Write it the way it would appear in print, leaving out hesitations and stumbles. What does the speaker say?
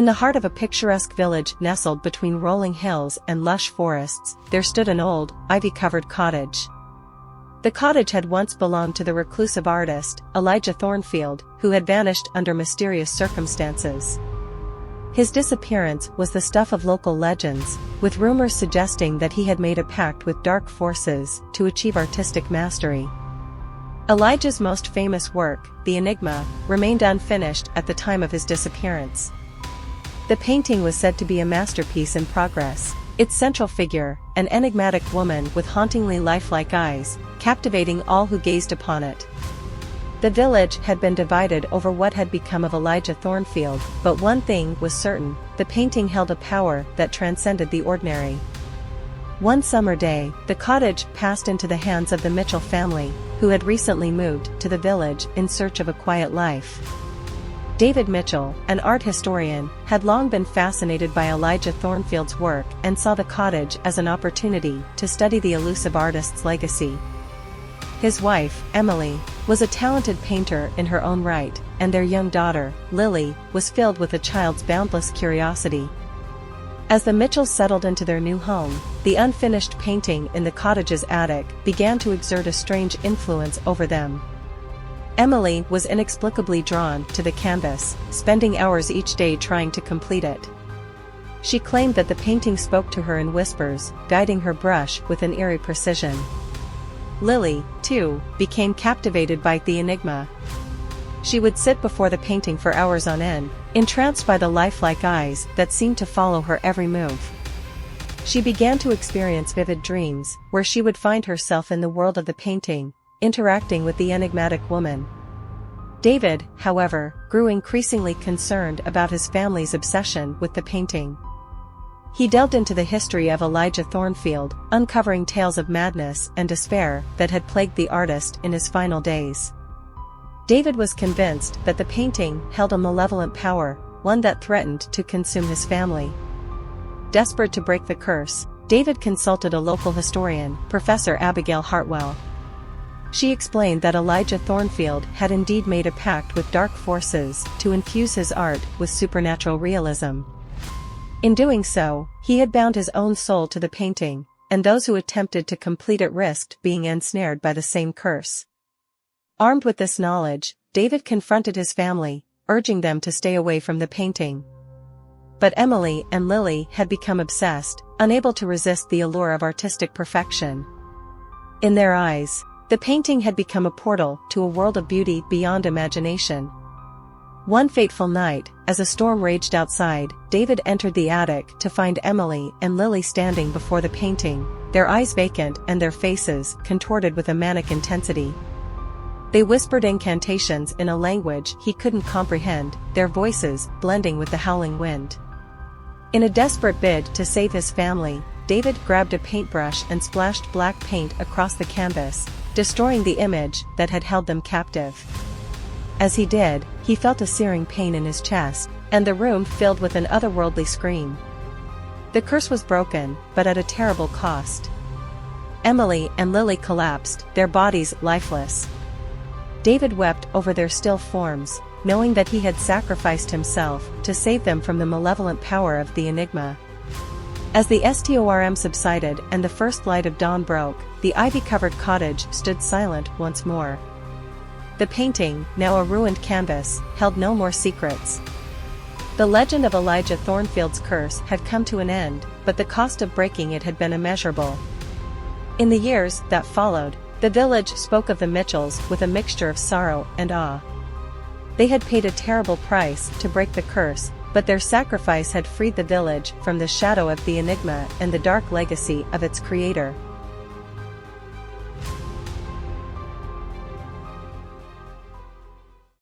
In the heart of a picturesque village nestled between rolling hills and lush forests, there stood an old, ivy-covered cottage. The cottage had once belonged to the reclusive artist, Elijah Thornfield, who had vanished under mysterious circumstances. His disappearance was the stuff of local legends, with rumors suggesting that he had made a pact with dark forces to achieve artistic mastery. Elijah's most famous work, The Enigma, remained unfinished at the time of his disappearance. The painting was said to be a masterpiece in progress, its central figure, an enigmatic woman with hauntingly lifelike eyes, captivating all who gazed upon it. The village had been divided over what had become of Elijah Thornfield, but one thing was certain: the painting held a power that transcended the ordinary. One summer day, the cottage passed into the hands of the Mitchell family, who had recently moved to the village in search of a quiet life. David Mitchell, an art historian, had long been fascinated by Elijah Thornfield's work and saw the cottage as an opportunity to study the elusive artist's legacy. His wife, Emily, was a talented painter in her own right, and their young daughter, Lily, was filled with a child's boundless curiosity. As the Mitchells settled into their new home, the unfinished painting in the cottage's attic began to exert a strange influence over them. Emily was inexplicably drawn to the canvas, spending hours each day trying to complete it. She claimed that the painting spoke to her in whispers, guiding her brush with an eerie precision. Lily, too, became captivated by The Enigma. She would sit before the painting for hours on end, entranced by the lifelike eyes that seemed to follow her every move. She began to experience vivid dreams, where she would find herself in the world of the painting, interacting with the enigmatic woman. David, however, grew increasingly concerned about his family's obsession with the painting. He delved into the history of Elijah Thornfield, uncovering tales of madness and despair that had plagued the artist in his final days. David was convinced that the painting held a malevolent power, one that threatened to consume his family. Desperate to break the curse, David consulted a local historian, Professor Abigail Hartwell. She explained that Elijah Thornfield had indeed made a pact with dark forces to infuse his art with supernatural realism. In doing so, he had bound his own soul to the painting, and those who attempted to complete it risked being ensnared by the same curse. Armed with this knowledge, David confronted his family, urging them to stay away from the painting. But Emily and Lily had become obsessed, unable to resist the allure of artistic perfection. In their eyes, the painting had become a portal to a world of beauty beyond imagination. One fateful night, as a storm raged outside, David entered the attic to find Emily and Lily standing before the painting, their eyes vacant and their faces contorted with a manic intensity. They whispered incantations in a language he couldn't comprehend, their voices blending with the howling wind. In a desperate bid to save his family, David grabbed a paintbrush and splashed black paint across the canvas, destroying the image that had held them captive. As he did, he felt a searing pain in his chest, and the room filled with an otherworldly scream. The curse was broken, but at a terrible cost. Emily and Lily collapsed, their bodies lifeless. David wept over their still forms, knowing that he had sacrificed himself to save them from the malevolent power of the Enigma. As the storm subsided and the first light of dawn broke, the ivy-covered cottage stood silent once more. The painting, now a ruined canvas, held no more secrets. The legend of Elijah Thornfield's curse had come to an end, but the cost of breaking it had been immeasurable. In the years that followed, the village spoke of the Mitchells with a mixture of sorrow and awe. They had paid a terrible price to break the curse, but their sacrifice had freed the village from the shadow of the Enigma and the dark legacy of its creator.